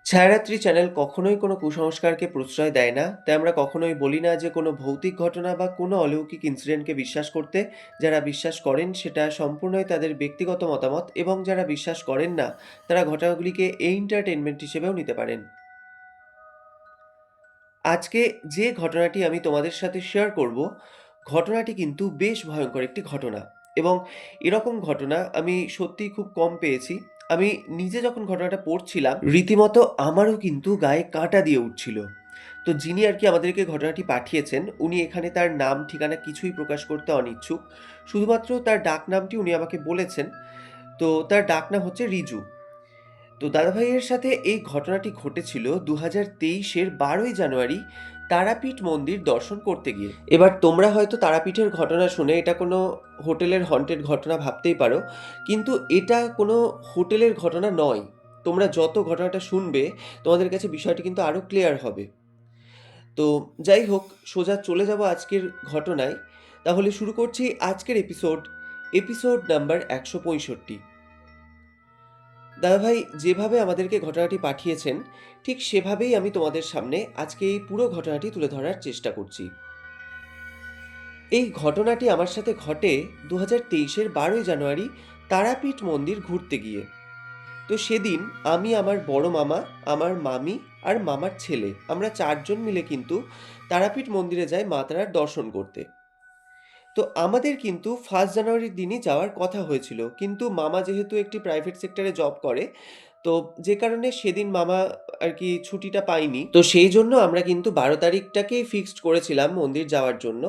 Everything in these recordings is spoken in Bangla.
ছায়ারাত্রি চ্যানেল কখনোই কোনো কুসংস্কারকে প্রশ্রয় দেয় না। তাই আমরা কখনোই বলি না যে কোনো ভৌতিক ঘটনা বা কোনো অলৌকিক ইনসিডেন্টকে বিশ্বাস করতে। যারা বিশ্বাস করেন সেটা সম্পূর্ণই তাদের ব্যক্তিগত মতামত এবং যারা বিশ্বাস করেন না তারা ঘটনাগুলিকে এন্টারটেইনমেন্ট হিসেবেও নিতে পারেন। আজকে যে ঘটনাটি আমি তোমাদের সাথে শেয়ার করব, ঘটনাটি কিন্তু বেশ ভয়ঙ্কর একটি ঘটনা এবং এরকম ঘটনা আমি সত্যিই খুব কম পেয়েছি। আমি নিজে যখন ঘটনাটা পড়ছিলাম, রীতিমতো আমারও কিন্তু গায়ে কাঁটা দিয়ে উঠছিল। তো যিনি আর কি আমাদেরকে ঘটনাটি পাঠিয়েছেন, উনি এখানে তার নাম, ঠিকানা কিছুই প্রকাশ করতে অনিচ্ছুক। শুধুমাত্র তার ডাকনামটি উনি আমাকে বলেছেন। তো তার ডাকনাম হচ্ছে রিজু। তো দাদাভাইয়ের সাথে এই ঘটনাটি ঘটেছিল 2023-এর 12ই জানুয়ারি তারাপীঠ মন্দির দর্শন করতে গিয়ে। এবার তোমরা হয়তো তারাপীঠের ঘটনা শুনে এটা কোনো হোটেলের হন্টেড ঘটনা ভাবতেই পারো, কিন্তু এটা কোনো হোটেলের ঘটনা নয়। তোমরা যত ঘটনাটা শুনবে তোমাদের কাছে বিষয়টি কিন্তু আরও ক্লিয়ার হবে। তো যাই হোক, সোজা চলে যাব আজকের ঘটনায়। তাহলে শুরু করছি আজকের এপিসোড নাম্বার 165। দাদাভাই যেভাবে আমাদেরকে ঘটনাটি পাঠিয়েছেন, ঠিক সেভাবেই আমি তোমাদের সামনে আজকে এই পুরো ঘটনাটি তুলে ধরার চেষ্টা করছি। এই ঘটনাটি আমার সাথে ঘটে 2023-এর 12ই জানুয়ারি তারাপীঠ মন্দির ঘুরতে গিয়ে। তো সেদিন আমি, আমার বড় মামা, আমার মামি আর মামার ছেলে, আমরা চারজন মিলে কিন্তু তারাপীঠ মন্দিরে যাই মা তারার দর্শন করতে। তো আমাদের কিন্তু 1 জানুয়ারির দিনই যাওয়ার কথা হয়েছিল, কিন্তু মামা যেহেতু একটি প্রাইভেট সেক্টরে জব করে, তো যে কারণে সেদিন মামা আর কি ছুটিটা পাইনি। তো সেই জন্য আমরা কিন্তু 12 তারিখটাকেই ফিক্সড করেছিলাম মন্দির যাওয়ার জন্য।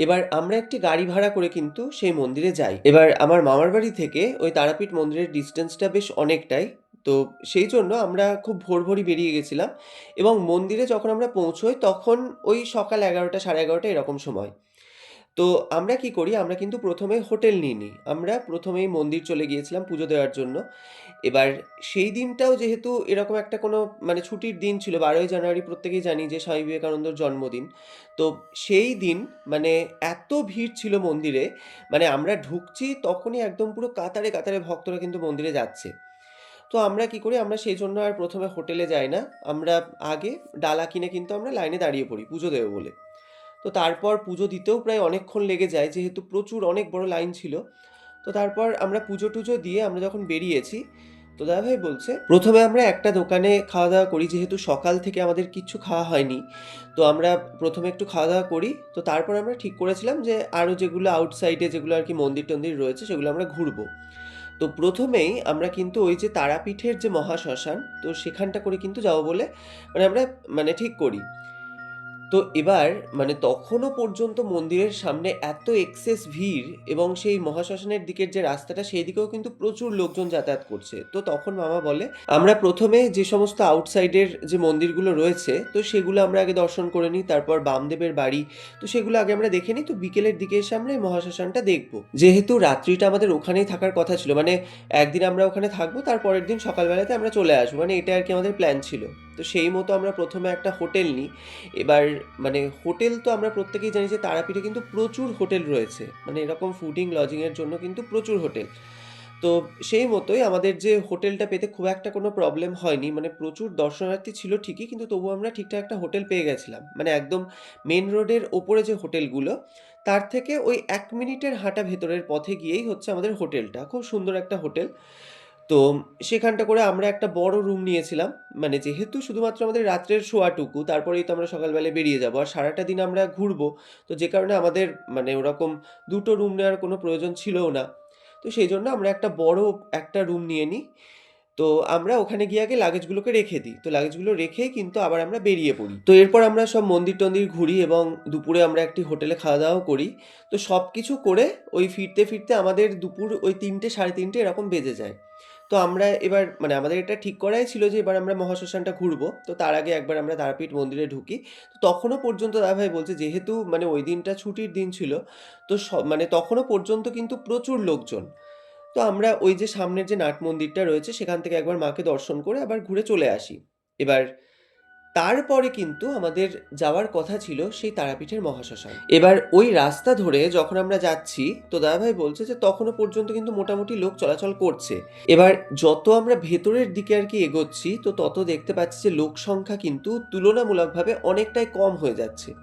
এবার আমরা একটি গাড়ি ভাড়া করে কিন্তু সেই মন্দিরে যাই। এবার আমার মামার বাড়ি থেকে ওই তারাপীঠ মন্দিরের ডিস্টেন্সটা বেশ অনেকটাই। তো সেই জন্য আমরা খুব ভোরই বেরিয়ে গেছিলাম এবং মন্দিরে যখন আমরা পৌঁছোই তখন ওই সকাল 11টা, সাড়ে 11টা এরকম সময়। তো আমরা কি করি, আমরা কিন্তু প্রথমে হোটেল নিইনি। আমরা প্রথমেই মন্দির চলে গিয়েছিলাম পুজো দেওয়ার জন্য। এবার সেই দিনটাও যেহেতু এরকম একটা কোনো মানে ছুটির দিন ছিল, 12ই জানুয়ারি প্রত্যেকেই জানি যে স্বামী বিবেকানন্দর জন্মদিন। তো সেই দিন মানে এত ভিড় ছিল মন্দিরে, মানে আমরা ঢুকছি তখনই একদম পুরো কাতারে, কাতারে ভক্তরা কিন্তু মন্দিরে যাচ্ছে। তো আমরা কি করি, আমরা সেইজন্য আর প্রথমে হোটেলে যাই না। আমরা আগে ডালা কিনে কিন্তু আমরা লাইনে দাঁড়িয়ে পড়ি পুজো দেবো বলে। তো তারপর পুজো দিতেও প্রায় অনেকক্ষণ লেগে যায় যেহেতু প্রচুর অনেক বড় লাইন ছিল। তো তারপর আমরা পুজো-টুজো দিয়ে আমরা যখন বেরিয়েছি, তো দাদাভাই বলছে, "প্রথমে আমরা একটা দোকানে খাওয়া-দাওয়া করি।" যেহেতু সকাল থেকে আমাদের কিচ্ছু খাওয়া হয়নি। তো আমরা প্রথমে একটু খাওয়া-দাওয়া করি। তো তারপর আমরা ঠিক করেছিলাম যে আরও যেগুলো আউটসাইডে যেগুলো আর কি মন্দির-টন্দির রয়েছে সেগুলো আমরা ঘুরবো। তো প্রথমেই আমরা কিন্তু ওই যে তারাপীঠের যে মহাশ্মশান, তো সেখানটা করে কিন্তু যাবো বলে আমরা ঠিক করি। তো এবার মানে তখনও পর্যন্ত মন্দিরের সামনে এত এক্সেস ভিড় এবং সেই মহাশ্মশানের দিকের যে রাস্তাটা সেই দিকেও কিন্তু প্রচুর লোকজন যাতায়াত করছে। তো তখন মামা বলে, আমরা প্রথমে যে সমস্ত আউটসাইডের যে মন্দিরগুলো রয়েছে তো সেগুলো আমরা আগে দর্শন করে নিই, তারপর বামদেবের বাড়ি, তো সেগুলো আগে আমরা দেখে নিই। তো বিকেলের দিকে এসে আমরা এই মহাশ্মশানটা দেখবো। যেহেতু রাত্রিটা আমাদের ওখানেই থাকার কথা ছিল, মানে একদিন আমরা ওখানে থাকবো, তার পরের দিন সকালবেলাতে আমরা চলে আসবো, মানে এটা আর কি আমাদের প্ল্যান ছিল। তো সেই মতো আমরা প্রথমে একটা হোটেল নিই। এবার মানে হোটেল তো আমরা প্রত্যেকেই জানি যে তারাপীঠে কিন্তু প্রচুর হোটেল রয়েছে, মানে এরকম ফুডিং লজিংয়ের জন্য কিন্তু প্রচুর হোটেল। তো সেই মতোই আমাদের যে হোটেলটা পেতে খুব একটা কোনো প্রবলেম হয়নি, মানে প্রচুর দর্শনার্থী ছিল ঠিকই, কিন্তু তবুও আমরা ঠিকঠাক একটা হোটেল পেয়ে গেছিলাম, মানে একদম মেন রোডের ওপরে যে হোটেলগুলো তার থেকে ওই 1 মিনিটের হাঁটা ভেতরের পথে গিয়েই হচ্ছে আমাদের হোটেলটা, খুব সুন্দর একটা হোটেল। তো সেখানটা করে আমরা একটা বড় রুম নিয়েছিলাম। মানে যেহেতু শুধুমাত্র আমাদের রাত্রের শোয়াটুকু, তারপরেই তো আমরা সকালবেলায় বেরিয়ে যাবো। আর সারাটা দিন আমরা ঘুরবো। তো যে কারণে আমাদের মানে ওরকম ২ টো রুম নেওয়ার কোনো প্রয়োজন ছিলও না। তো সেইজন্য আমরা একটা বড় একটা রুম নিয়ে নিই। তো আমরা ওখানে গিয়ে আগে লাগেজগুলোকে রেখে দিই। তো লাগেজগুলো রেখেই কিন্তু আবার আমরা বেরিয়ে পড়ি। তো এরপর আমরা সব মন্দির-টন্দির ঘুরি এবং দুপুরে আমরা একটি হোটেলে খাওয়া-দাওয়াও করি। তো সবকিছু করে ওই ফিরতে আমাদের দুপুর ওই ৩টে, সাড়ে ৩টে এরকম বেজে যায়। তো আমরা এবার মানে আমাদের এটা ঠিক করাই ছিল যে এবার আমরা মহাশ্মশানটা ঘুরবো। তো তার আগে একবার আমরা তারাপীঠ মন্দিরে ঢুকি। তো তখনও পর্যন্ত দাদাভাই বলছে, যেহেতু মানে ওই দিনটা ছুটির দিন ছিল, তো মানে তখনও পর্যন্ত কিন্তু প্রচুর লোকজন। তো আমরা ওই যে সামনের যে নাট মন্দিরটা রয়েছে সেখান থেকে একবার মাকে দর্শন করে আবার ঘুরে চলে আসি। এবার তারপরে কিন্তু আমাদের যাওয়ার কথা ছিল সেই তারাপীঠের মহাশ্মশান। এবার ওই রাস্তা ধরে যখন আমরা যাচ্ছি, তো দাদাভাই বলছে যে তখনও পর্যন্ত কিন্তু মোটামুটি লোক চলাচল করছে। এবার যত আমরা ভেতরের দিকে আর কি এগোচ্ছি, তো তত দেখতে পাচ্ছি যে লোক সংখ্যা কিন্তু তুলনামূলকভাবে অনেকটাই কম হয়ে যাচ্ছে।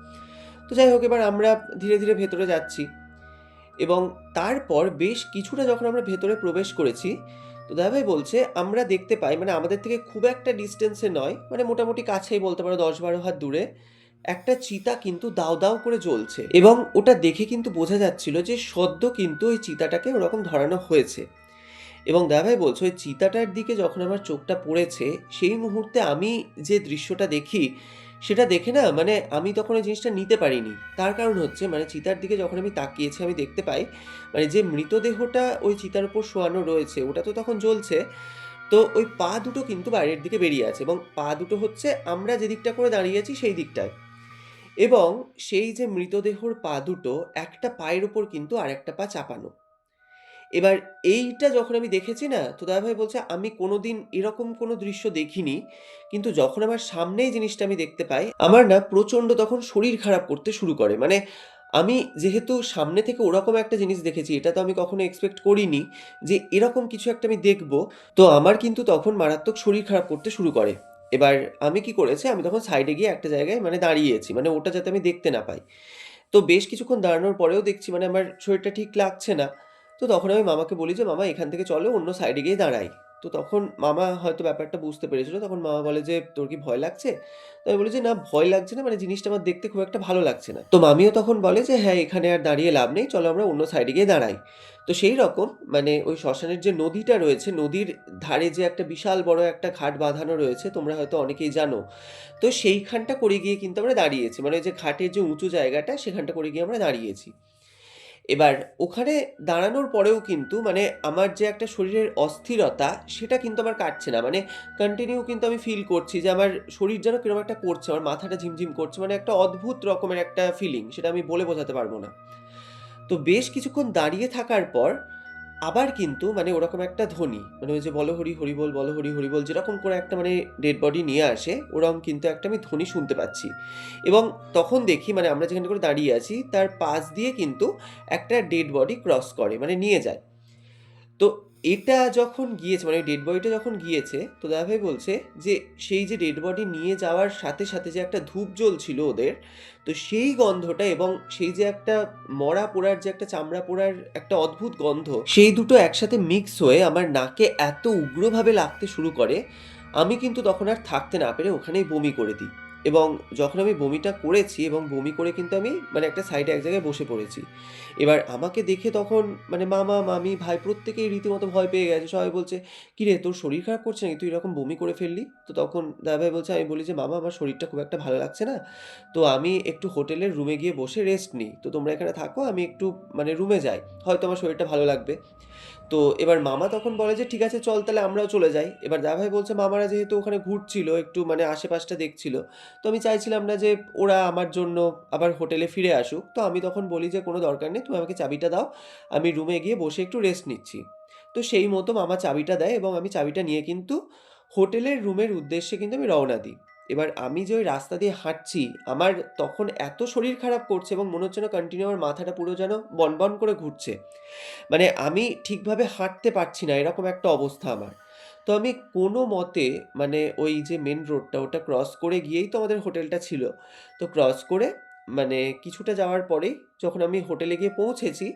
তো যাই হোক, এবার আমরা ধীরে ধীরে ভেতরে যাচ্ছি এবং তারপর বেশ কিছুটা যখন আমরা ভেতরে প্রবেশ করেছি, তো দাদাভাই বলছে আমরা দেখতে পাই, মানে আমাদের থেকে খুব একটা ডিস্টেন্সে নয়, মানে মোটামুটি কাছেই বলতে পারো ১০-১২ হাত দূরে, একটা চিতা কিন্তু দাউ দাউ করে জ্বলছে এবং ওটা দেখে কিন্তু বোঝা যাচ্ছিল যে সদ্য কিন্তু ওই চিতাটাকে ওরকম ধরানো হয়েছে। এবং দাদাভাই বলছে ওই চিতাটার দিকে যখন আমার চোখটা পড়েছে, সেই মুহূর্তে আমি যে দৃশ্যটা দেখি, সেটা দেখে না মানে আমি তখন ওই জিনিসটা নিতে পারিনি। তার কারণ হচ্ছে মানে চিতার দিকে যখন আমি তাকিয়েছি, আমি দেখতে পাই মানে যে মৃতদেহটা ওই চিতার উপর শোয়ানো রয়েছে, ওটা তো তখন জ্বলছে। তো ওই পা দুটো কিন্তু বাইরের দিকে বেরিয়ে আছে এবং পা দুটো হচ্ছে আমরা যে দিকটা করে দাঁড়িয়ে আছি সেই দিকটায়। এবং সেই যে মৃতদেহর পা দুটো, একটা পায়ের উপর কিন্তু আরেকটা পা চাপানো। এবার এইটা যখন আমি দেখেছি না, তো দাদাভাই বলছে আমি কোনোদিন এরকম কোনো দৃশ্য দেখিনি। কিন্তু যখন আমার সামনেই জিনিসটা আমি দেখতে পাই, আমার না প্রচণ্ড তখন শরীর খারাপ করতে শুরু করে। মানে আমি যেহেতু সামনে থেকে ওরকম একটা জিনিস দেখেছি, এটা তো আমি কখনো এক্সপেক্ট করিনি যে এরকম কিছু একটা আমি দেখব। তো আমার কিন্তু তখন মারাত্মক শরীর খারাপ করতে শুরু করে। এবার আমি কি করেছি, আমি তখন সাইডে গিয়ে একটা জায়গায় মানে দাঁড়িয়েছি, মানে ওটা যাতে আমি দেখতে না পাই। তো বেশ কিছুক্ষণ দাঁড়ানোর পরেও দেখছি মানে আমার শরীরটা ঠিক লাগছে না। তো তখন আমি মামাকে বলি যে, "মামা এখান থেকে চলো অন্য সাইডে গিয়ে দাঁড়াই।" তো তখন মামা হয়তো ব্যাপারটা বুঝতে পেরেছিল। তখন মামা বলে যে, "তোর কি ভয় লাগছে?" তো আমি বলি যে, "না ভয় লাগছে না, মানে জিনিসটা আমার দেখতে খুব একটা ভালো লাগছে না।" তো মামিও তখন বলে যে, "হ্যাঁ, এখানে আর দাঁড়িয়ে লাভ নেই। চলো আমরা অন্য সাইডে গিয়ে দাঁড়াই।" তো সেই রকম মানে ওই শ্মশানের যে নদীটা রয়েছে, নদীর ধারে যে একটা বিশাল বড় একটা ঘাট বাঁধানো রয়েছে, তোমরা হয়তো অনেকেই জানো। তো সেইখানটা করে গিয়ে কিন্তু আমরা দাঁড়িয়েছি। মানে ওই যে ঘাটের যে উঁচু জায়গাটা, সেখানটা করে গিয়ে আমরা দাঁড়িয়েছি। এবার ওখানে দাঁড়ানোর পরেও কিন্তু মানে আমার যে একটা শরীরের অস্থিরতা, সেটা কিন্তু আমার কাটছে না। মানে কন্টিনিউ কিন্তু আমি ফিল করছি যে আমার শরীর যেন কিরকম একটা করছে, আমার মাথাটা ঝিমঝিম করছে। মানে একটা অদ্ভুত রকমের একটা ফিলিং, সেটা আমি বলে বোঝাতে পারব না। তো বেশ কিছুক্ষণ দাঁড়িয়ে থাকার পর আবার কিন্তু মানে ওরকম একটা ধ্বনি, মানে ওই যে বলো হরি হরিবোল, বলো হরি হরিবোল যেরকম করে একটা মানে ডেড বডি নিয়ে আসে, ওরকম কিন্তু একটা আমি ধ্বনি শুনতে পাচ্ছি। এবং তখন দেখি মানে আমরা যেখানে করে দাঁড়িয়ে আছি, তার পাশ দিয়ে কিন্তু একটা ডেড বডি ক্রস করে, মানে নিয়ে যায়। তো এটা যখন গিয়েছে মানে ডেড বডিটা যখন গিয়েছে, তো দাদাভাই বলছে যে সেই যে ডেড বডি নিয়ে যাওয়ার সাথে সাথে যে একটা ধূপ জ্বলছিল ওদের, তো সেই গন্ধটা এবং সেই যে একটা মরা পোড়ার যে একটা চামড়া পোড়ার একটা অদ্ভুত গন্ধ, সেই দুটো একসাথে মিক্স হয়ে আমার নাকে এত উগ্রভাবে লাগতে শুরু করে, আমি কিন্তু তখন আর থাকতে না পেরে ওখানেই বমি করে দিই। এবং যখন আমি বমিটা করেছি এবং বমি করে কিন্তু আমি মানে একটা সাইডে এক জায়গায় বসে পড়েছি। এবার আমাকে দেখে তখন মানে মামা, মামি, ভাই প্রত্যেকেই রীতিমতো ভয় পেয়ে গেছে। সবাই বলছে, "কিরে তোর শরীর খারাপ করছে নাকি? তুই এরকম বমি করে ফেললি?" তো তখন দাদাভাই বলছে, আমি বলি যে, "মামা আমার শরীরটা খুব একটা ভালো লাগছে না। তো আমি একটু হোটেলের রুমে গিয়ে বসে রেস্ট নিই। তো তোমরা এখানে থাকো, আমি একটু মানে রুমে যাই। হয়তো আমার শরীরটা ভালো লাগবে।" তো এবার মামা তখন বলে যে, "ঠিক আছে চল তাহলে আমরাও চলে যাই।" এবার দাদাভাই বলছে মামারা যেহেতু ওখানে ঘুরছিল, একটু মানে আশেপাশটা দেখছিল। তো আমি চাইছিলাম না যে ওরা আমার জন্য আবার হোটেলে ফিরে আসুক। তো আমি তখন বলি যে, "কোনো দরকার নেই, তুমি আমাকে চাবিটা দাও। আমি রুমে গিয়ে বসে একটু রেস্ট নিচ্ছি।" তো সেই মতো মামা চাবিটা দেয় এবং আমি চাবিটা নিয়ে কিন্তু হোটেলের রুমের উদ্দেশ্যে কিন্তু আমি রওনা দিই। এবার আমি যে ওই রাস্তা দিয়ে হাঁটছি, আমার তখন এত শরীর খারাপ করছে এবং মনে হচ্ছে না কন্টিনিউ আমার মাথাটা পুরো যেন বনবন করে ঘুরছে। মানে আমি ঠিকভাবে হাঁটতে পারছি না, এরকম একটা অবস্থা আমার। তো আমি কোনো মতে মানে ওই যে মেন রোডটা, ওটা ক্রস করে গিয়েই তো আমাদের হোটেলটা ছিল। তো ক্রস করে মানে কিছুটা যাওয়ার পরেই যখন আমি হোটেলে গিয়ে পৌঁছেছি,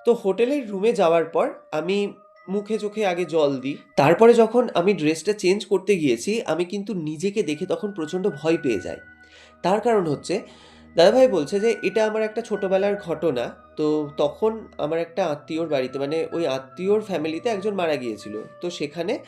তো হোটেলের রুমে যাওয়ার পর আমি মুখে চোখে আগে জল দিই। তারপরে যখন আমি ড্রেসটা চেঞ্জ করতে গিয়েছি, আমি কিন্তু নিজেকে দেখে তখন প্রচণ্ড ভয় পেয়ে যাই। তার কারণ হচ্ছে দাদাভাই বলছে যে এটা আমার একটা ছোটবেলার ঘটনা। তো তখন আমার একটা আত্মীয়র বাড়িতে মানে ওই আত্মীয়র ফ্যামিলিতে একজন মারা গিয়েছিল। তো সেখানে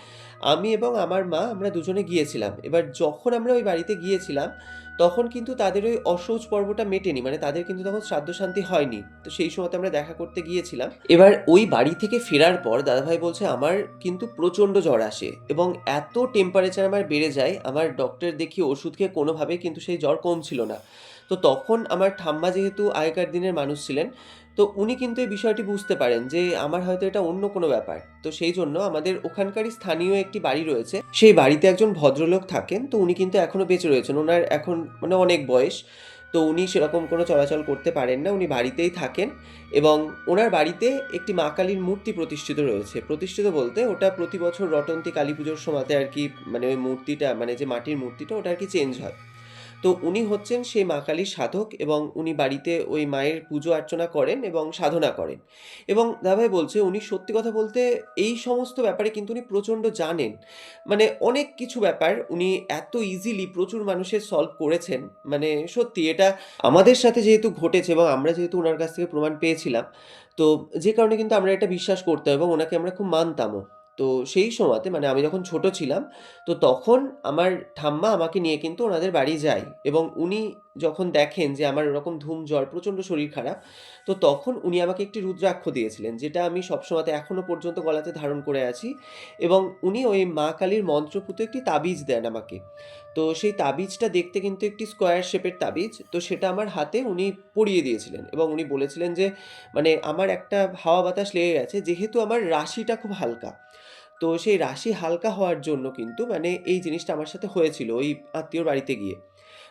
আমি এবং আমার মা আমরা দুজনে গিয়েছিলাম। এবার যখন আমরা ওই বাড়িতে গিয়েছিলাম, তখন কিন্তু তাদের ওই অশৌচ পর্বটা মেটেনি। মানে তাদের কিন্তু তখন শ্রাদ্ধ শান্তি হয়নি। তো সেই সময়তে আমরা দেখা করতে গিয়েছিলাম। এবার ওই বাড়ি থেকে ফেরার পর দাদাভাই বলছে আমার কিন্তু প্রচণ্ড জ্বর আসে এবং এত টেম্পারেচার আমার বেড়ে যায়, আমার ডক্টর দেখিয়ে ওষুধ খেয়ে কোনোভাবেই কিন্তু সেই জ্বর কমছিল না। তো তখন আমার ঠাম্মা যেহেতু আগেকার দিনের মানুষ ছিলেন, তো উনি কিন্তু এই বিষয়টি বুঝতে পারেন যে আমার হয়তো এটা অন্য কোনো ব্যাপার। তো সেই জন্য আমাদের ওখানকারই স্থানীয় একটি বাড়ি রয়েছে। সেই বাড়িতে একজন ভদ্রলোক থাকেন। তো উনি কিন্তু এখনো বেঁচে রয়েছেন। উনার এখন মানে অনেক বয়স। তো উনি সেরকম কোনো চলাচল করতে পারেন না। উনি বাড়িতেই থাকেন এবং ওনার বাড়িতে একটি মা কালীর মূর্তি প্রতিষ্ঠিত রয়েছে। প্রতিষ্ঠিত বলতে ওটা প্রতি বছর রটন্তী কালী পুজোর সময়তে আরকি মানে ওই মূর্তিটা মানে যে মাটির মূর্তিটা ওটা আরকি চেঞ্জ হয়। তো উনি হচ্ছেন সেই মা কালীর সাধক এবং উনি বাড়িতে ওই মায়ের পুজো অর্চনা করেন এবং সাধনা করেন। এবং দাদাভাই বলছে উনি সত্যি কথা বলতে এই সমস্ত ব্যাপারে কিন্তু উনি প্রচণ্ড জানেন। মানে অনেক কিছু ব্যাপার উনি এত ইজিলি প্রচুর মানুষের সলভ করেছেন। মানে সত্যি এটা আমাদের সাথে যেহেতু ঘটেছে এবং আমরা যেহেতু উনার কাছ থেকে প্রমাণ পেয়েছিলাম, তো যে কারণে কিন্তু আমরা এটা বিশ্বাস করতাম এবং ওনাকে আমরা খুব মানতামও। তো সেই সময়তে মানে আমি যখন ছোট ছিলাম, তো তখন আমার ঠাম্মা আমাকে নিয়ে কিন্তু ওনাদের বাড়ি যায় এবং উনি যখন দেখেন যে আমার ওরকম ধুম জ্বর, প্রচণ্ড শরীর খারাপ, তো তখন উনি আমাকে একটি রুদ্রাক্ষ দিয়েছিলেন, যেটা আমি সবসময়তে এখনো পর্যন্ত গলাতে ধারণ করে আছি এবং উনি ওই মা কালীর মন্ত্রপুত একটি তাবিজ দেন আমাকে। তো সেই তাবিজটা দেখতে কিন্তু একটি স্কোয়ার শেপের তাবিজ। তো সেটা আমার হাতে উনি পরিয়ে দিয়েছিলেন এবং উনি বলেছিলেন যে মানে আমার একটা হাওয়া বাতাস লেগে গেছে, যেহেতু আমার রাশিটা খুব হালকা। তো সেই রাশি হালকা হওয়ার জন্য কিন্তু মানে এই জিনিসটা আমার সাথে হয়েছিল ওই আত্মীয়র বাড়িতে গিয়ে।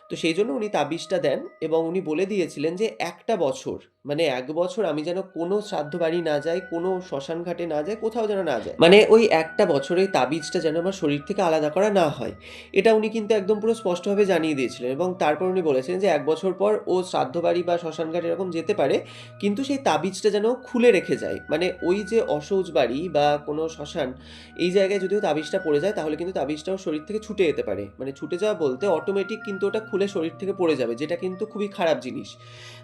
তো সেইজন্য উনি তাবিজটা দেন এবং উনি বলে দিয়েছিলেন যে একটা বছর মানে ১ বছর আমি যেন কোনো শ্রাদ্ধ বাড়ি না যাই, কোনো শ্মশান ঘাটে না যাই, কোথাও যেন না যাই। মানে ওই একটা বছর এই তাবিজটা যেন আমার শরীর থেকে আলাদা করা না হয়। এটা উনি কিন্তু একদম পুরো স্পষ্টভাবে জানিয়ে দিয়েছিলেন এবং তারপর উনি বলেছিলেন যে ১ বছর পর ও শ্রাদ্ধ বাড়ি বা শ্মশান ঘাট এরকম যেতে পারে, কিন্তু সেই তাবিজটা যেন খুলে রেখে যায়। মানে ওই যে অশৌচ বাড়ি বা কোনো শ্মশান, এই জায়গায় যদিও তাবিজটা পড়ে যায় তাহলে কিন্তু তাবিজটাও শরীর থেকে ছুটে যেতে পারে। মানে ছুটে যাওয়া বলতে অটোমেটিক কিন্তু ওটা খুলে শরীর থেকে পড়ে যাবে, যেটা কিন্তু খুবই খারাপ জিনিস।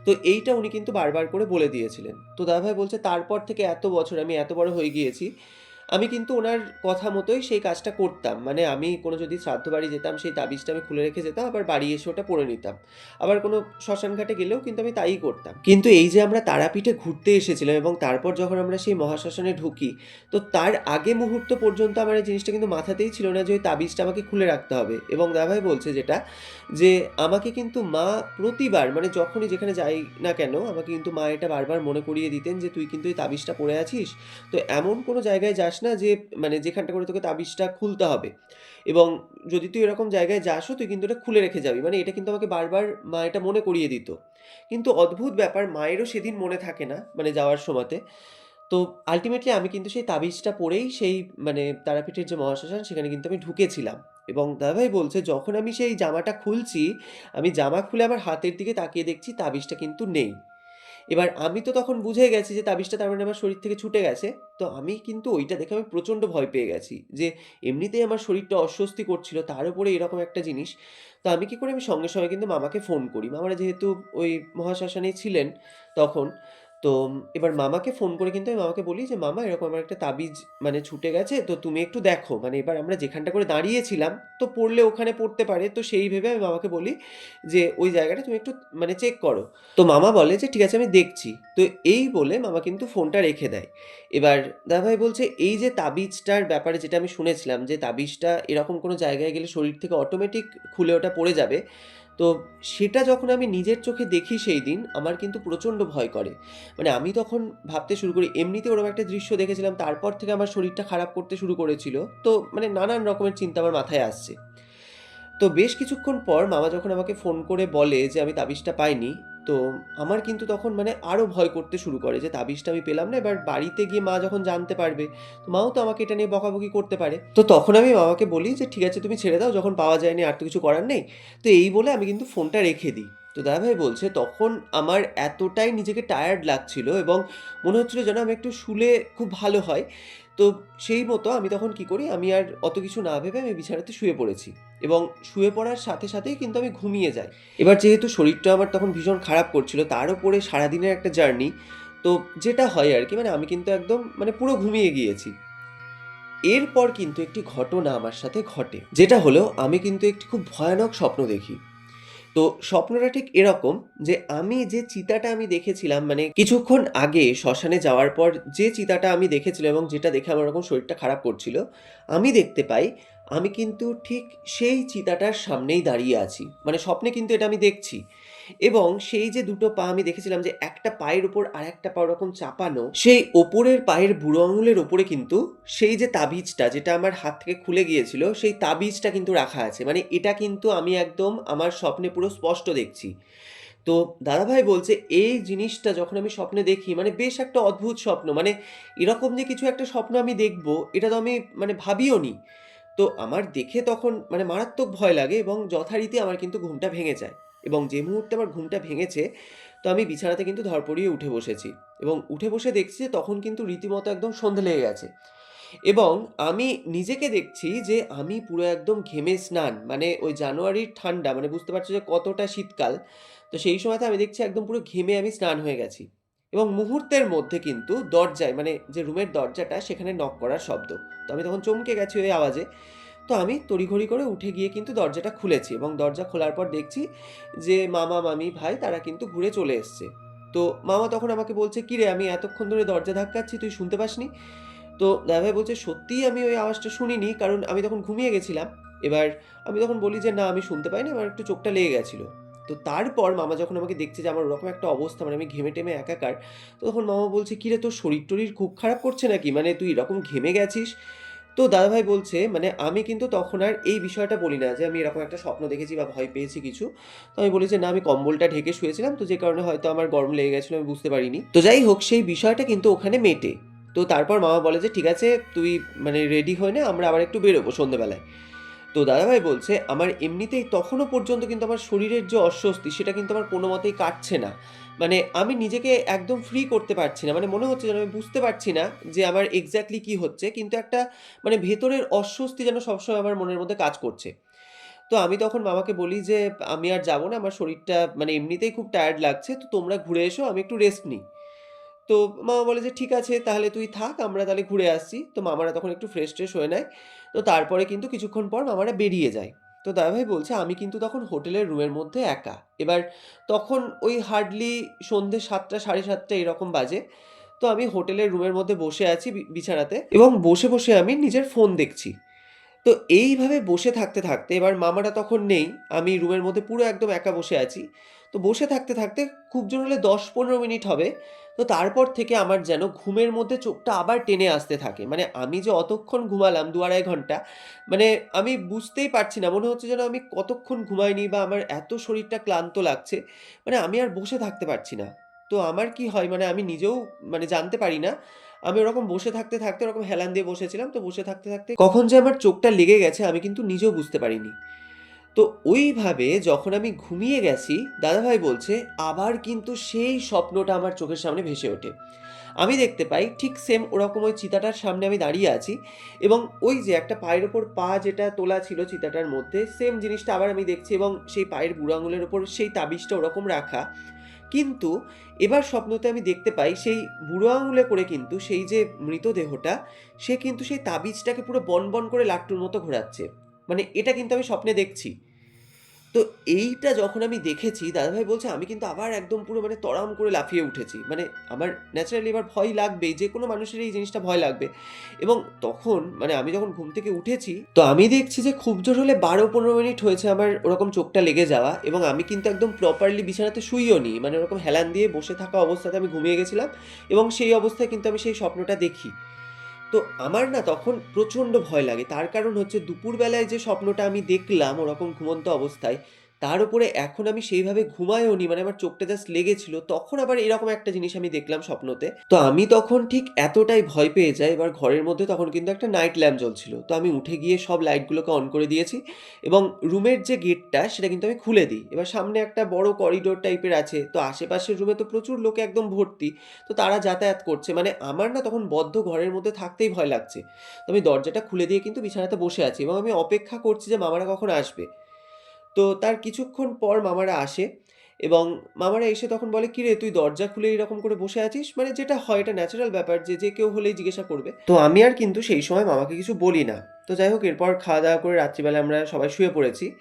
তো এইটা উনি কিন্তু বারবার করে বলে দিয়েছিলেন। তো দাদাভাই বলছে তারপর থেকে এত বছর আমি এত বড় হয়ে গিয়েছি, আমি কিন্তু ওনার কথা মতোই সেই কাজটা করতাম। মানে আমি কোনো যদি শ্রাদ্ধ বাড়ি যেতাম সেই তাবিজটা আমি খুলে রেখে যেতাম, আবার বাড়ি এসে ওটা পড়ে নিতাম। আবার কোনো শ্মশান ঘাটে গেলেও কিন্তু আমি তাই করতাম। কিন্তু এই যে আমরা তারাপীঠে ঘুরতে এসেছিলাম এবং তারপর যখন আমরা সেই মহাশ্মশানে ঢুকি, তো তার আগে মুহূর্ত পর্যন্ত আমার এই জিনিসটা কিন্তু মাথাতেই ছিল না যে ওই তাবিজটা আমাকে খুলে রাখতে হবে। এবং দাদাভাই বলছে যেটা, যে আমাকে কিন্তু মা প্রতিবার মানে যখনই যেখানে যাই না কেন আমাকে কিন্তু মা এটা বারবার মনে করিয়ে দিতেন যে তুই কিন্তু এই তাবিজটা পড়ে আছিস। তো এমন কোনো জায়গায় যাস না যে মানে যেখানটা করে তোকে তাবিজটা খুলতে হবে এবং যদি তুই এরকম জায়গায় যাসও তুই কিন্তু এটা খুলে রেখে যাবি। মানে এটা কিন্তু আমাকে বারবার মা এটা মনে করিয়ে দিত। কিন্তু অদ্ভুত ব্যাপার, মায়েরও সেদিন মনে থাকে না মানে যাওয়ার সময়তে। তো আল্টিমেটলি আমি কিন্তু সেই তাবিজটা পড়েই সেই মানে তারাপীঠের যে মহাশ্মশান সেখানে কিন্তু আমি ঢুকেছিলাম। এবং দাদাভাই বলছে যখন আমি সেই জামাটা খুলছি, আমি জামা খুলে আমার হাতের দিকে তাকিয়ে দেখছি তাবিজটা কিন্তু নেই। এবার আমি তো তখন বুঝে গেছি যে তাবিজটা তার মানে আমার শরীর থেকে ছুটে গেছে। তো আমি কিন্তু ওইটা দেখে আমি প্রচণ্ড ভয় পেয়ে গেছি। যে এমনিতেই আমার শরীরটা অস্বস্তি করছিল, তার উপরে এরকম একটা জিনিস। তো আমি কি করি, আমি সঙ্গে, সঙ্গে কিন্তু মামাকে ফোন করি। মামারা যেহেতু ওই মহাশ্মশানেই ছিলেন তখন। তো এবার মামাকে ফোন করে কিন্তু আমি মামাকে বলি যে, "মামা এরকম আমার একটা তাবিজ মানে ছুটে গেছে। তো তুমি একটু দেখো।" মানে এবার আমরা যেখানটা করে দাঁড়িয়েছিলাম, তো পড়লে ওখানে পড়তে পারে। তো সেই ভেবে আমি মামাকে বলি যে, "ওই জায়গাটা তুমি একটু মানে চেক করো।" তো মামা বলে যে, "ঠিক আছে আমি দেখছি।" তো এই বলে মামা কিন্তু ফোনটা রেখে দেয়। এবার দাদাভাই বলছে, "এই যে তাবিজটার ব্যাপারে যেটা আমি শুনেছিলাম যে তাবিজটা এরকম কোনো জায়গায় গেলে শরীর থেকে অটোমেটিক খুলে ওটা পড়ে যাবে। তো সেটা যখন আমি নিজের চোখে দেখি সেইদিন, আমার কিন্তু প্রচণ্ড ভয় করে। মানে আমি তখন ভাবতে শুরু করি, এমনিতে ওরকম একটা দৃশ্য দেখেছিলাম, তারপর থেকে আমার শরীরটা খারাপ করতে শুরু করেছিল। তো মানে নানান রকমের চিন্তা আমার মাথায় আসছে। তো বেশ কিছুক্ষণ পর মামা যখন আমাকে ফোন করে বলে যে আমি তাবিজটা পাইনি, তো আমার কিন্তু তখন মানে আরো ভয় করতে শুরু করে যে তাবিজটা আমি পেলাম না। এবার বাড়িতে গিয়ে মা যখন জানতে পারবে, তো মাও তো আমাকে এটা নিয়ে বকাবকি করতে পারে। তো তখন আমি মামাকে বলি যে, "ঠিক আছে তুমি ছেড়ে দাও, যখন পাওয়া যায়নি আর তো কিছু করার নেই।" তো এই বলে আমি কিন্তু ফোনটা রেখে দিই। তো দাদাভাই বলছে তখন আমার এতটাই নিজেকে টায়ার্ড লাগছিল এবং মনে হচ্ছিল যেন আমি একটু শুলে খুব ভালো হয়। তো সেই মতো আমি তখন কি করি, আমি আর অত কিছু না ভেবে আমি বিছানাতে শুয়ে পড়েছি এবং শুয়ে পড়ার সাথে সাথেই কিন্তু আমি ঘুমিয়ে যাই। এবার যেহেতু শরীরটা আমার তখন ভীষণ খারাপ করছিল, তার উপরে সারাদিনের একটা জার্নি, তো যেটা হয় আর কি মানে আমি কিন্তু একদম মানে পুরো ঘুমিয়ে গিয়েছি। এরপর কিন্তু একটি ঘটনা আমার সাথে ঘটে, যেটা হলো আমি কিন্তু একটি খুব ভয়ানক স্বপ্ন দেখি। তো স্বপ্নটা ঠিক এরকম যে আমি যে চিতাটা আমি দেখেছিলাম মানে কিছুক্ষণ আগে শ্মশানে যাওয়ার পর, যে চিতাটা আমি দেখেছিলাম এবং যেটা দেখে আমার ওরকম শরীরটা খারাপ করছিল, আমি দেখতে পাই আমি কিন্তু ঠিক সেই চিতাটার সামনেই দাঁড়িয়ে আছি। মানে স্বপ্নে কিন্তু এটা আমি দেখছি। এবং সেই যে দুটো পা আমি দেখেছিলাম যে একটা পায়ের উপর আর একটা পা ওরকম চাপানো, সেই ওপরের পায়ের বুড়ো আঙুলের ওপরে কিন্তু সেই যে তাবিজটা যেটা আমার হাত থেকে খুলে গিয়েছিল সেই তাবিজটা কিন্তু রাখা আছে। মানে এটা কিন্তু আমি একদম আমার স্বপ্নে পুরো স্পষ্ট দেখছি। তো দাদাভাই বলছে এই জিনিসটা যখন আমি স্বপ্নে দেখি মানে বেশ একটা অদ্ভুত স্বপ্ন, মানে এরকম যে কিছু একটা স্বপ্ন আমি দেখব এটা তো আমি মানে ভাবিও নি। তো আমার দেখে তখন মানে মারাত্মক ভয় লাগে এবং যথারীতি আমার কিন্তু ঘুমটা ভেঙে যায়। এবং যে মুহূর্তে আমার ঘুমটা ভেঙেছে, তো আমি বিছানাতে কিন্তু ধড়পড়িয়ে উঠে বসেছি এবং উঠে বসে দেখছি যে তখন কিন্তু রীতিমতো একদম সন্ধে লেগে গেছে এবং আমি নিজেকে দেখছি যে আমি পুরো একদম ঘেমে স্নান, মানে ওই জানুয়ারির ঠান্ডা, মানে বুঝতে পারছো যে কতটা শীতকাল। তো সেই সময়তে আমি দেখছি একদম পুরো ঘেমে আমি স্নান হয়ে গেছি এবং মুহূর্তের মধ্যে কিন্তু দরজায়, মানে যে রুমের দরজাটা সেখানে নক করার শব্দ। তো আমি তখন চমকে গেছি ওই আওয়াজে। তো আমি তড়িঘড়ি করে উঠে গিয়ে কিন্তু দরজাটা খুলেছি এবং দরজা খোলার পর দেখছি যে মামা, মামি, ভাই তারা কিন্তু ঘুরে চলে এসছে। তো মামা তখন আমাকে বলছে, "কি রে, আমি এতক্ষণ ধরে দরজা ধাক্কাচ্ছি, তুই শুনতে পাসনি?" তো দাদাভাই বলছে, "সত্যিই আমি ওই আওয়াজটা শুনিনি, কারণ আমি তখন ঘুমিয়ে গেছিলাম।" এবার আমি তখন বলি যে, "না, আমি শুনতে পাইনি, আমার একটু চোখটা লেগে গেছিল।" তো তারপর মামা যখন আমাকে দেখছে যে আমার ওরকম একটা অবস্থা, মানে আমি ঘেমে-টেমে একাকার, তো তখন মামা বলছে, "কি রে, তোর শরীর-টরীর খুব খারাপ করছে নাকি? মানে তুই এরকম ঘেমে গেছিস?" তো দাদাভাই বলছে, মানে আমি কিন্তু তখন আর এই বিষয়টা বলি না যে আমি এরকম একটা স্বপ্ন দেখেছি বা ভয় পেয়েছি কিছু। তো আমি বলি যে, "না, আমি কম্বলটা ঢেকে শুয়েছিলাম, তো যে কারণে হয়তো আমার গরম লেগে গেছিল, আমি বুঝতে পারিনি।" তো যাই হোক, সেই বিষয়টা কিন্তু ওখানে মেটে। তো তারপর মামা বলে যে, "ঠিক আছে, তুই মানে রেডি হয়ে নে, আমরা আবার একটু বেরোবো সন্ধ্যেবেলায়।" তো দাদাভাই বলছে, আমার এমনিতেই তখনও পর্যন্ত কিন্তু আমার শরীরের যে অস্বস্তি সেটা কিন্তু আমার কোনো মতেই কাটছে না। মানে আমি নিজেকে একদম ফ্রি করতে পারছি না। মানে মনে হচ্ছে যেন আমি বুঝতে পারছি না যে আমার এক্সাক্টলি কী হচ্ছে। কিন্তু একটা মানে ভেতরের অস্বস্তি যেন সবসময় আমার মনের মধ্যে কাজ করছে। তো আমি তখন মামাকে বলি যে, "আমি আর যাবো না। আমার শরীরটা মানে এমনিতেই খুব টায়ার্ড লাগছে। তো তোমরা ঘুরে এসো, আমি একটু রেস্ট নিই।" তো মামা বলে যে, "ঠিক আছে, তাহলে তুই থাক, আমরা তাহলে ঘুরে আসছি।" তো মামারা তখন একটু ফ্রেশ-ট্রেশ হয়ে নেয়। তো তারপরে কিন্তু কিছুক্ষণ পর মামারা বেরিয়ে যায়। তো দাদাভাই বলছে, আমি কিন্তু তখন হোটেলের রুমের মধ্যে একা। এবার তখন ওই হার্ডলি সন্ধ্যে ৭ঃ০০ ৭:৩০ এরকম বাজে। তো আমি হোটেলের রুমের মধ্যে বসে আছি বিছানাতে এবং বসে আমি নিজের ফোন দেখছি। তো এইভাবে বসে থাকতে এবার মামারা তখন নেই। আমি রুমের মধ্যে পুরো একদম একা বসে আছি। তো বসে থাকতে খুব জোর হলে ১০-১৫ মিনিট হবে। তো তারপর থেকে আমার যেন ঘুমের মধ্যে চোখটা আবার টেনে আসতে থাকে। মানে আমি যে অতক্ষণ ঘুমালাম ২-২.৫ ঘন্টা, মানে আমি বুঝতেই পারছি না। মনে হচ্ছে যেন আমি কতক্ষণ ঘুমাইনি বা আমার এত শরীরটা ক্লান্ত লাগছে। মানে আমি আর বসে থাকতে পারছি না। তো আমার কি হয়, মানে আমি নিজেও মানে জানতে পারি না। আমি ওরকম বসে থাকতে ওরকম হেলান দিয়ে বসেছিলাম। তো বসে থাকতে কখন যে আমার চোখটা লেগে গেছে আমি কিন্তু নিজেও বুঝতে পারিনি। তো ওইভাবে যখন আমি ঘুমিয়ে গেছি, দাদাভাই বলছে আবার কিন্তু সেই স্বপ্নটা আমার চোখের সামনে ভেসে ওঠে। আমি দেখতে পাই ঠিক সেম ওরকম ওই চিতাটার সামনে আমি দাঁড়িয়ে আছি এবং ওই যে একটা পায়ের ওপর পা যেটা তোলা ছিল চিতাটার মধ্যে, সেম জিনিসটা আবার আমি দেখছি এবং সেই পায়ের বুড়ো আঙুলের ওপর সেই তাবিজটা ওরকম রাখা। কিন্তু এবার স্বপ্নতে আমি দেখতে পাই সেই বুড়ো আঙুলে করে কিন্তু সেই যে মৃতদেহটা, সে কিন্তু সেই তাবিজটাকে পুরো বনবন করে লাট্টুর মতো ঘোরাচ্ছে। মানে এটা কিন্তু আমি স্বপ্নে দেখছি। তো এইটা যখন আমি দেখেছি, দাদাভাই বলছে আমি কিন্তু আবার একদম পুরো মানে তড়াম করে লাফিয়ে উঠেছি। মানে আমার ন্যাচারালি এবার ভয় লাগবেই। যেকোনো মানুষেরই এই জিনিসটা ভয় লাগবে। এবং তখন মানে আমি যখন ঘুম থেকে উঠেছি, তো আমি দেখছি যে খুব জোর হলে ১২-১৫ মিনিট হয়েছে আমার ওরকম চোখটা লেগে যাওয়া এবং আমি কিন্তু একদম প্রপারলি বিছানাতে শুইও নি। মানে ওরকম হেলান দিয়ে বসে থাকা অবস্থাতে আমি ঘুমিয়ে গেছিলাম এবং সেই অবস্থায় কিন্তু আমি সেই স্বপ্নটা দেখি। তো আমার না তখন প্রচণ্ড ভয় লাগে। তার কারণ হচ্ছে দুপুরবেলায় যে স্বপ্নটা আমি দেখলাম ওরকম ঘুমন্ত অবস্থায়, তার উপরে এখন আমি সেইভাবে ঘুমাইওনি, মানে আমার চোখটা জাস্ট লেগেছিল। তখন আবার এরকম একটা জিনিস আমি দেখলাম স্বপ্নতে। তো আমি তখন ঠিক এতটাই ভয় পেয়ে যাই, এবার ঘরের মধ্যে তখন কিন্তু একটা নাইট ল্যাম্প জ্বলছিল। তো আমি উঠে গিয়ে সব লাইটগুলোকে অন করে দিয়েছি এবং রুমের যে গেটটা সেটা কিন্তু আমি খুলে দিই। এবার সামনে একটা বড় করিডোর টাইপের আছে। তো আশেপাশের রুমে তো প্রচুর লোকে একদম ভর্তি। তো তারা যাতায়াত করছে। মানে আমার না তখন বদ্ধ ঘরের মধ্যে থাকতেই ভয় লাগছে। তো আমি দরজাটা খুলে দিয়ে কিন্তু বিছানাতে বসে আছি এবং আমি অপেক্ষা করছি যে মামারা কখন আসবে। তো তার কিছুক্ষণ পর মামারা আসে এবং মামারা এসে তখন বলে, "কিরে, তুই দরজা খুলে এরকম করে বসে আছিস?" মানে যেটা হয়, এটা ন্যাচারাল ব্যাপার যে, যে কেউ হলেই জিজ্ঞাসা করবে। তো আমি আর কিন্তু সেই সময় মামাকে কিছু বলি না। তো যাই হোক, এরপর খাওয়া-দাওয়া করে রাত্রিবেলা আমরা সবাই শুয়ে পড়েছি।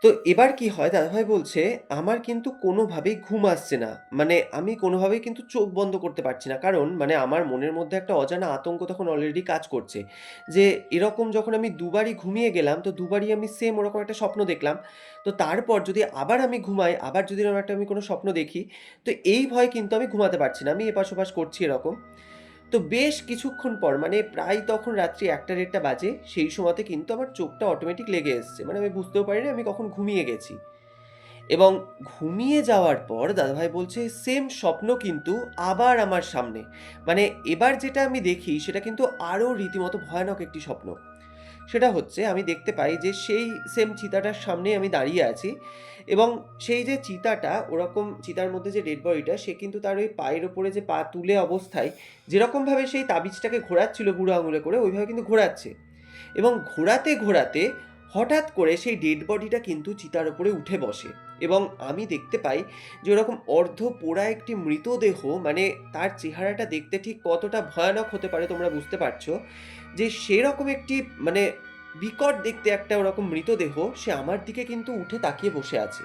তো এবার কি হয়, দাদাভাই বলছে, আমার কিন্তু কোনোভাবেই ঘুম আসছে না। মানে আমি কোনোভাবেই কিন্তু চোখ বন্ধ করতে পারছি না। কারণ মানে আমার মনের মধ্যে একটা অজানা আতঙ্ক তখন অলরেডি কাজ করছে। যে এরকম যখন আমি দুবারই ঘুমিয়ে গেলাম, তো দুবারই আমি সেম ওরকম একটা স্বপ্ন দেখলাম। তো তারপর যদি আবার আমি ঘুমাই, আবার যদি এরকম একটা আমি কোনো স্বপ্ন দেখি, তো এই ভয়ে কিন্তু আমি ঘুমাতে পারছি না। আমি এপাশ ওপাশ করছি এরকম। তো বেশ কিছুক্ষণ পর মানে প্রায় তখন রাত্রি ১টা-১.৫টা বাজে, সেই সময়তে কিন্তু আমার চোখটা অটোমেটিক লেগে এসছে। মানে আমি বুঝতেও পারিনি আমি কখন ঘুমিয়ে গেছি। এবং ঘুমিয়ে যাওয়ার পর দাদাভাই বলছে সেম স্বপ্ন কিন্তু আবার আমার সামনে। মানে এবার যেটা আমি দেখি সেটা কিন্তু আরো রীতিমতো ভয়ানক একটি স্বপ্ন। সেটা হচ্ছে আমি দেখতে পাই যে সেই সেম চিতাটার সামনেই আমি দাঁড়িয়ে আছি এবং সেই যে চিতাটা ওরকম চিতার মধ্যে যে ডেড বডিটা সে কিন্তু তার ওই পায়ের ওপরে যে পা তুলে অবস্থায় যেরকমভাবে সেই তাবিজটাকে ঘোরাচ্ছিল বুড়ো আঙুলে করে ওইভাবে কিন্তু ঘোরাচ্ছে। এবং ঘোরাতে ঘোরাতে হঠাৎ করে সেই ডেড বডিটা কিন্তু চিতার ওপরে উঠে বসে এবং আমি দেখতে পাই যে ওরকম অর্ধ পোড়া একটি মৃতদেহ, মানে তার চেহারাটা দেখতে ঠিক কতটা ভয়ানক হতে পারে তোমরা বুঝতে পারছো, যে সেরকম একটি মানে বিকট দেখতে একটা ওরকম মৃতদেহ সে আমার দিকে কিন্তু উঠে তাকিয়ে বসে আছে।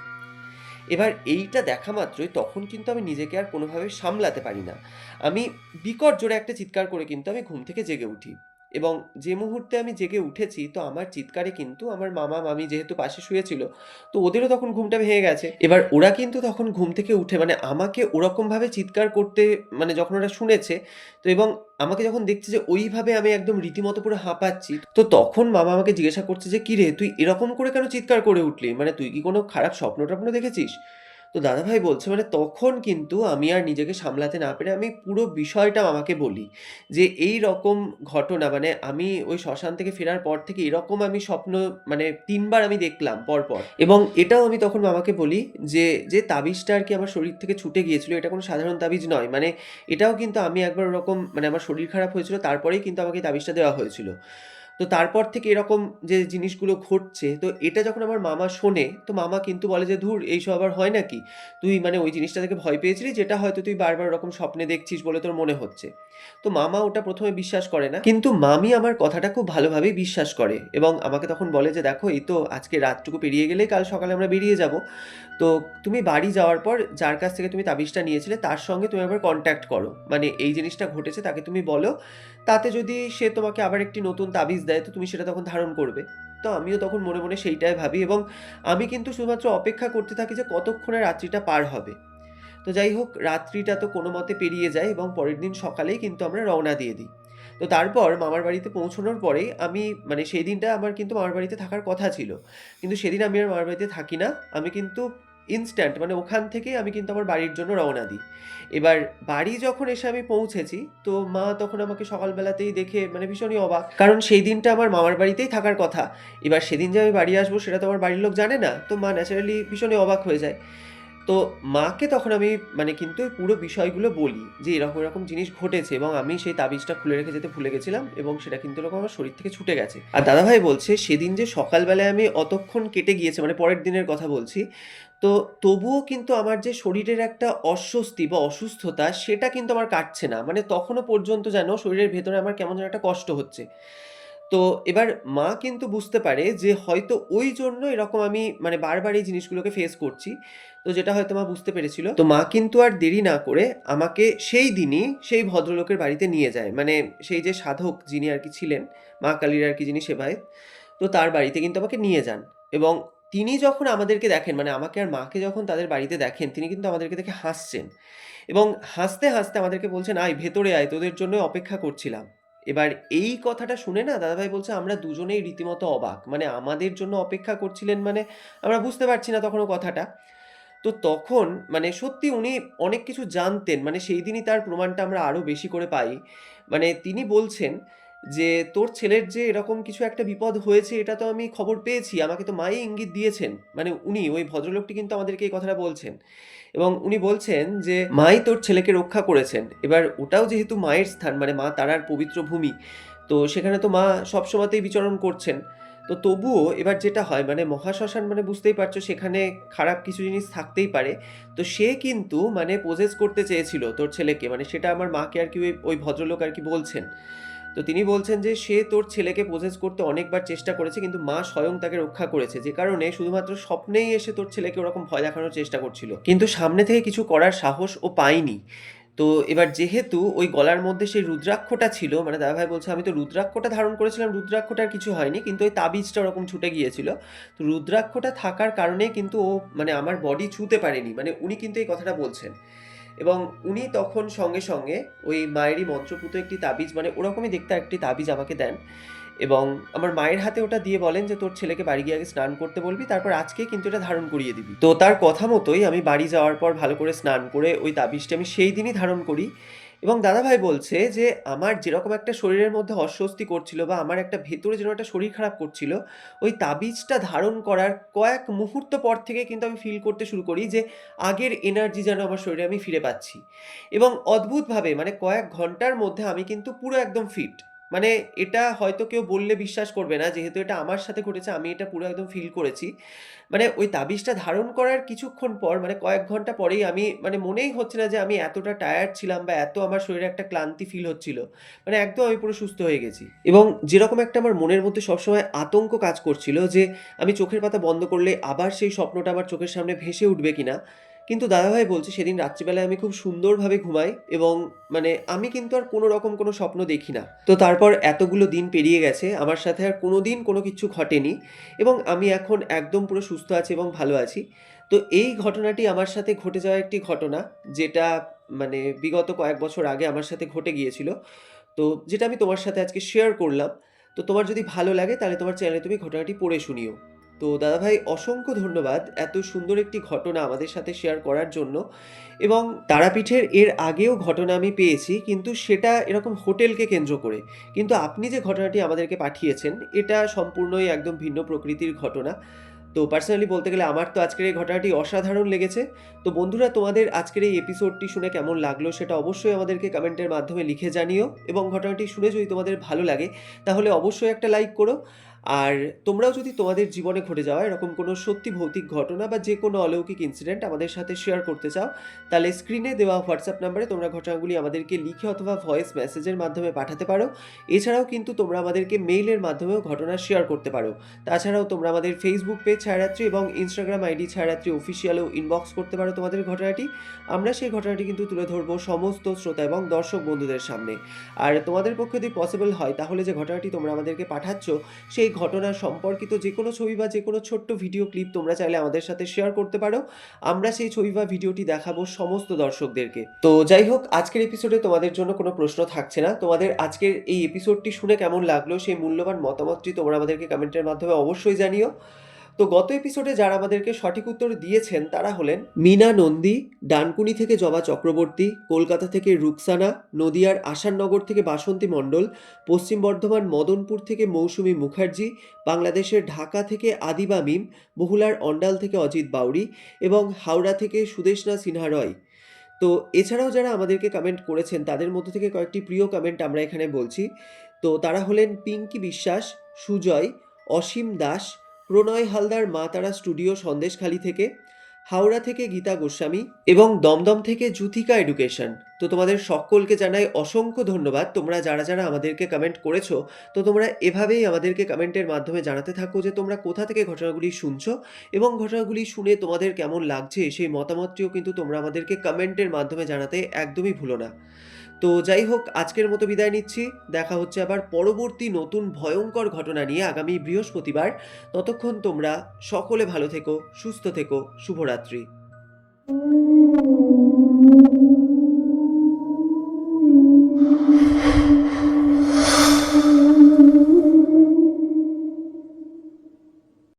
এবার এইটা দেখা মাত্রই তখন কিন্তু আমি নিজেকে আর কোনোভাবে সামলাতে পারি না। আমি বিকট জোরে একটা চিৎকার করে কিন্তু আমি ঘুম থেকে জেগে উঠি। এবং যে মুহূর্তে আমি জেগে উঠেছি তো আমার চিৎকারে কিন্তু আমার মামা-মামী যেহেতু পাশে শুয়েছিল, তো ওদেরও তখন ঘুমটা ভেঙে গেছে। এবার ওরা কিন্তু তখন ঘুম থেকে উঠে মানে আমাকে ওরকমভাবে চিৎকার করতে মানে যখন ওরা শুনেছে, তো এবং আমাকে যখন দেখছে যে ওইভাবে আমি একদম রীতিমতো পুরো হাঁপাচ্ছি, তো তখন মামা আমাকে জিজ্ঞাসা করছে যে, "কিরে তুই এরকম করে কেন চিৎকার করে উঠলি? মানে তুই কি কোনো খারাপ স্বপ্ন-টপ্ন দেখেছিস?" তো দাদাভাই বলছে মানে তখন কিন্তু আমি আর নিজেকে সামলাতে না পেরে আমি পুরো বিষয়টা মামাকে বলি। যে এইরকম ঘটনা মানে আমি ওই শ্মশান থেকে ফেরার পর থেকে এরকম আমি স্বপ্ন মানে ৩ বার আমি দেখলাম পরপর। এবং এটাও আমি তখন মামাকে বলি যে, যে তাবিজটা আরকি আমার শরীর থেকে ছুটে গিয়েছিল এটা কোনো সাধারণ তাবিজ নয়। মানে এটাও কিন্তু আমি একবার ওরকম মানে আমার শরীর খারাপ হয়েছিল তারপরেই কিন্তু আমাকে এই তাবিজটা দেওয়া হয়েছিল। তো তারপর থেকে এরকম যে জিনিসগুলো ঘটছে, তো এটা যখন আমার মামা শোনে, তো মামা কিন্তু বলে যে, "ধুর এইসব আবার হয় নাকি? তুই মানে ওই জিনিসটা থেকে ভয় পেয়েছিলি যেটা হয়তো তুই বারবার ওরকম স্বপ্নে দেখছিস বলে তোর মনে হচ্ছে।" তো মামা ওটা ১ম এ বিশ্বাস করে না। কিন্তু মামী আমার কথাটা খুব ভালোভাবেই বিশ্বাস করে এবং আমাকে তখন বলে যে, "দেখো এই তো আজকে রাতটুকু পেরিয়ে গেলেই কাল সকালে আমরা বেরিয়ে যাব। তো তুমি বাড়ি যাওয়ার পর যার কাছ থেকে তুমি তাবিজটা নিয়েছিলে তার সঙ্গে তুমি একবার কনট্যাক্ট করো। মানে এই জিনিসটা ঘটেছে তাকে তুমি বলো, তাতে যদি সে তোমাকে আবার একটি নতুন তাবিজ দেয় তো তুমি সেটা তখন ধারণ করবে।" তো আমিও তখন মনে মনে সেইটাই ভাবি এবং আমি কিন্তু শুধুমাত্র অপেক্ষা করতে থাকি যে কতক্ষণে রাত্রিটা পার হবে। তো যাই হোক রাত্রিটা তো কোনো মতে পেরিয়ে যায় এবং পরের দিন সকালেই কিন্তু আমরা রওনা দিয়ে দিই। তো তারপর মামার বাড়িতে পৌঁছানোর পরেই আমি মানে সেই দিনটা আমার কিন্তু মামার বাড়িতে থাকার কথা ছিল। কিন্তু সেদিন আমি আর মামার বাড়িতে থাকি না। আমি কিন্তু ইনস্ট্যান্ট মানে ওখান থেকেই আমি কিন্তু আমার বাড়ির জন্য রওনা দিই। এবার বাড়ি যখন এসে আমি পৌঁছেছি, তো মা তখন আমাকে সকালবেলাতেই দেখে মানে ভীষণই অবাক। কারণ সেই দিনটা আমার মামার বাড়িতেই থাকার কথা। এবার সেদিন যে আমি বাড়ি আসবো সেটা তো আমার বাড়ির লোক জানে না। তো মা ন্যাচারালি ভীষণই অবাক হয়ে যায়। তো মাকে তখন আমি মানে কিন্তু ওই পুরো বিষয়গুলো বলি যে এরকম, এরকম জিনিস ঘটেছে এবং আমি সেই তাবিজটা খুলে রেখে যেতে ভুলে গেছিলাম এবং সেটা কিন্তু এরকম আমার শরীর থেকে ছুটে গেছে। আর দাদাভাই বলছে সেদিন যে সকালবেলায় আমি অতক্ষণ কেটে গিয়েছে মানে পরের দিনের কথা বলছি। তো তবুও কিন্তু আমার যে শরীরের একটা অস্বস্তি বা অসুস্থতা সেটা কিন্তু আমার কাটছে না। মানে তখনো পর্যন্ত যেন শরীরের ভেতরে আমার কেমন যেন একটা কষ্ট হচ্ছে। তো এবার মা কিন্তু বুঝতে পারে যে হয়তো ওই জন্য এরকম আমি মানে বারবার এই জিনিসগুলোকে ফেস করছি। তো যেটা হয়তো মা বুঝতে পেরেছিল। তো মা কিন্তু আর দেরি না করে আমাকে সেই দিনই সেই ভদ্রলোকের বাড়িতে নিয়ে যায়। মানে সেই যে সাধক যিনি আরকি ছিলেন, মা কালীর আরকি যিনি সেবায়েত, তো তার বাড়িতে কিন্তু আমাকে নিয়ে যান। এবং তিনি যখন আমাদেরকে দেখেন মানে আমাকে আর মাকে যখন তাদের বাড়িতে দেখেন, তিনি কিন্তু আমাদেরকে দেখে হাসছেন। এবং হাসতে, হাসতে আমাদেরকে বলছেন, "আয় ভেতরে আয় তোদের জন্য অপেক্ষা করছিলাম।" এবার এই কথাটা শুনে না দাদাভাই বলছে আমরা দুজনেই রীতিমতো অবাক। মানে আমাদের জন্য অপেক্ষা করছিলেন মানে আমরা বুঝতে পারছি না তখনও কথাটা। তো তখন মানে সত্যি উনি অনেক কিছু জানতেন। মানে সেইদিনই তার প্রমাণটা আমরা আরো বেশি করে পাই। মানে তিনি বলছেন যে, "তোর ছেলের যে এরকম কিছু একটা বিপদ হয়েছে এটা তো আমি খবর পেয়েছি। আমাকে তো মাই ইঙ্গিত দিয়েছেন।" মানে উনি ওই ভদ্রলোকটি কিন্তু আমাদেরকে এই কথাটা বলছেন। এবং উনি বলছেন যে, "মাই তোর ছেলেকে রক্ষা করেছেন।" এবার ওটাও যেহেতু মায়ের স্থান মানে মা তারার পবিত্র ভূমি। তো সেখানে তো মা সবসময়তেই বিচরণ করছেন। তো তবুও এবার যেটা হয় মানে মহাশ্মশান মানে বুঝতেই পারছো সেখানে খারাপ কিছু জিনিস থাকতেই পারে। তো সে কিন্তু মানে possess করতে চেয়েছিল তোর ছেলেকে। মানে সেটা আমার মাকে আরকি ওই ভদ্রলোক আরকি বলছেন। তো তিনি বলছেন যে সে তোর ছেলেকে প্রসেস করতে অনেকবার চেষ্টা করেছে, কিন্তু মা স্বয়ং তাকে রক্ষা করেছে, যে কারণে শুধুমাত্র স্বপ্নেই এসে তোর ছেলেকে ওরকম ভয় দেখানোর চেষ্টা করছিল, কিন্তু সামনে থেকে কিছু করার সাহস ও পায়নি। তো এবার যেহেতু ওই গলার মধ্যে সেই রুদ্রাক্ষটা ছিল, মানে দাদাভাই বলছে আমি তো রুদ্রাক্ষটা ধারণ করেছিলাম, রুদ্রাক্ষটার কিছু হয়নি, কিন্তু ওই তাবিজটা ওরকম ছুটে গিয়েছিল। তো রুদ্রাক্ষটা থাকার কারণে কিন্তু ও মানে আমার বডি ছুঁতে পারেনি, মানে উনি কিন্তু এই কথাটা বলছেন। এবং উনি তখন সঙ্গে সঙ্গে ওই মায়েরই মন্ত্রপুত একটি তাবিজ, মানে ওরকমই দেখতে একটি তাবিজ আমাকে দেন, এবং আমার মায়ের হাতে ওটা দিয়ে বলেন যে তোর ছেলেকে বাড়ি গিয়ে আগে স্নান করতে বলবি, তারপর আজকে কিন্তু এটা ধারণ করিয়ে দিবি। তো তার কথা মতোই আমি বাড়ি যাওয়ার পর ভালো করে স্নান করে ওই তাবিজটা আমি সেই দিনই ধারণ করি। এবং দাদাভাই বলছে যে আমার যেরকম একটা শরীরের মধ্যে অস্বস্তি করছিল, বা আমার একটা ভেতরে যেন একটা শরীর খারাপ করছিল, ওই তাবিজটা ধারণ করার কয়েক মুহূর্ত পর থেকে কিন্তু আমি ফিল করতে শুরু করি যে আগের এনার্জি যেন আমার শরীরে আমি ফিরে পাচ্ছি। এবং অদ্ভুতভাবে মানে কয়েক ঘন্টার মধ্যে আমি কিন্তু পুরো একদম ফিট। মানে এটা হয়তো কেউ বললে বিশ্বাস করবে না, যেহেতু এটা আমার সাথে ঘটেছে, আমি এটা পুরো একদম ফিল করেছি। মানে ওই তাবিজটা ধারণ করার কিছুক্ষণ পর, মানে কয়েক ঘন্টা পরেই আমি মানে মনেই হচ্ছে না যে আমি এতটা টায়ার্ড ছিলাম বা এত আমার শরীরে একটা ক্লান্তি ফিল হচ্ছিল। মানে একদম আমি পুরো সুস্থ হয়ে গেছি। এবং যেরকম একটা আমার মনের মধ্যে সবসময় আতঙ্ক কাজ করছিল যে আমি চোখের পাতা বন্ধ করলে আবার সেই স্বপ্নটা আমার চোখের সামনে ভেসে উঠবে কিনা, কিন্তু দাদাভাই বলছে সেদিন রাত্রিবেলায় আমি খুব সুন্দরভাবে ঘুমাই, এবং মানে আমি কিন্তু আর কোনো রকম কোনো স্বপ্ন দেখি না। তো তারপর এতগুলো দিন পেরিয়ে গেছে, আমার সাথে আর কোনো দিন কোনো কিছু ঘটেনি, এবং আমি এখন একদম পুরো সুস্থ আছি এবং ভালো আছি। তো এই ঘটনাটি আমার সাথে ঘটে যাওয়া একটি ঘটনা, যেটা মানে বিগত কয়েক বছর আগে আমার সাথে ঘটে গিয়েছিল। তো যেটা আমি তোমার সাথে আজকে শেয়ার করলাম। তো তোমার যদি ভালো লাগে তাহলে তোমার চ্যানেলে তুমি ঘটনাটি পড়ে শুনিও। তো দাদাভাই অসংখ্য ধন্যবাদ এত সুন্দর একটি ঘটনা আমাদের সাথে শেয়ার করার জন্য। এবং তারাপীঠের এর আগেও ঘটনা আমি পেয়েছি, কিন্তু সেটা এরকম হোটেলকে কেন্দ্র করে। কিন্তু আপনি যে ঘটনাটি আমাদেরকে পাঠিয়েছেন এটা সম্পূর্ণই একদম ভিন্ন প্রকৃতির ঘটনা। তো পার্সোনালি বলতে গেলে আমার তো আজকের এই ঘটনাটি অসাধারণ লেগেছে। তো বন্ধুরা, তোমাদের আজকের এই এপিসোডটি শুনে কেমন লাগলো সেটা অবশ্যই আমাদেরকে কমেন্টের মাধ্যমে লিখে জানিও, এবং ঘটনাটি শুনে যদি তোমাদের ভালো লাগে তাহলে অবশ্যই একটা লাইক করো। আর তোমরাও যদি তোমাদের জীবনে ঘটে যাওয়া এরকম কোনো সত্যি ভৌতিক ঘটনা বা যে কোনো অলৌকিক ইনসিডেন্ট আমাদের সাথে শেয়ার করতে চাও, তাহলে স্ক্রিনে দেওয়া হোয়াটসঅ্যাপ নাম্বারে তোমরা ঘটনাগুলি আমাদেরকে লিখে অথবা ভয়েস মেসেজের মাধ্যমে পাঠাতে পারো। এছাড়াও কিন্তু তোমরা আমাদেরকে মেইলের মাধ্যমেও ঘটনা শেয়ার করতে পারো। তাছাড়াও তোমরা আমাদের ফেসবুক পেজ ছায়ারাত্রি এবং ইনস্টাগ্রাম আইডি ছায়ারাত্রি অফিসিয়ালও ইনবক্স করতে পারো তোমাদের ঘটনাটি। আমরা সেই ঘটনাটি কিন্তু তুলে ধরবো সমস্ত শ্রোতা এবং দর্শক বন্ধুদের সামনে। আর তোমাদের পক্ষে যদি পসিবল হয় তাহলে যে ঘটনাটি তোমরা আমাদেরকে পাঠাচ্ছ সেই ঘটনা সম্পর্কিত যে কোনো ছবি বা যে কোনো ছোট্ট ভিডিও ক্লিপ তোমরা চাইলে আমাদের সাথে শেয়ার করতে পারো। আমরা সেই ছবি বা ভিডিওটি দেখাবো সমস্ত দর্শকদেরকে। তো যাই হোক, আজকের এপিসোডে তোমাদের জন্য কোনো প্রশ্ন থাকছে না। তোমাদের আজকের এই এপিসোডটি শুনে কেমন লাগলো সেই মূল্যবান মতামতটি তোমরা আমাদেরকে কমেন্টের মাধ্যমে অবশ্যই জানিও। তো গত এপিসোডে যারা আমাদেরকে সঠিক উত্তর দিয়েছেন তারা হলেন মীনা নন্দী, ডানকুনি থেকে জবা চক্রবর্তী, কলকাতা থেকে রুকসানা, নদিয়ার আসাননগর থেকে বাসন্তী মণ্ডল, পশ্চিম বর্ধমান মদনপুর থেকে মৌসুমী মুখার্জি, বাংলাদেশের ঢাকা থেকে আদিবা মিম, বহুলার অন্ডাল থেকে অজিত বাউরি, এবং হাওড়া থেকে সুদেশনা সিনহা রয়। তো এছাড়াও যারা আমাদেরকে কমেন্ট করেছেন তাদের মধ্য থেকে কয়েকটি প্রিয় কমেন্ট আমরা এখানে বলছি। তো তারা হলেন পিঙ্কি বিশ্বাস, সুজয়, অসীম দাস, প্রণয় হালদার, মা তারা স্টুডিও সন্দেশখালি থেকে, হাওড়া থেকে গীতা গোস্বামী, এবং দমদম থেকে যুথিকা এডুকেশন। তো তোমাদের সকলকে জানাই অসংখ্য ধন্যবাদ, তোমরা যারা যারা আমাদেরকে কমেন্ট করেছো। তো তোমরা এভাবেই আমাদেরকে কমেন্টের মাধ্যমে জানাতে থাকো যে তোমরা কোথা থেকে ঘটনাগুলি শুনছো, এবং ঘটনাগুলি শুনে তোমাদের কেমন লাগছে সেই মতামতটিও কিন্তু তোমরা আমাদেরকে কমেন্টের মাধ্যমে জানাতে একদমই ভুলো না। তো যাই হোক, আজকের মতো বিদায় নিচ্ছি। দেখা হচ্ছে আবার পরবর্তী নতুন ভয়ঙ্কর ঘটনা নিয়ে আগামী বৃহস্পতিবার। ততক্ষণ তোমরা সকলে ভালো থেকো, সুস্থ থেকো। শুভরাত্রি।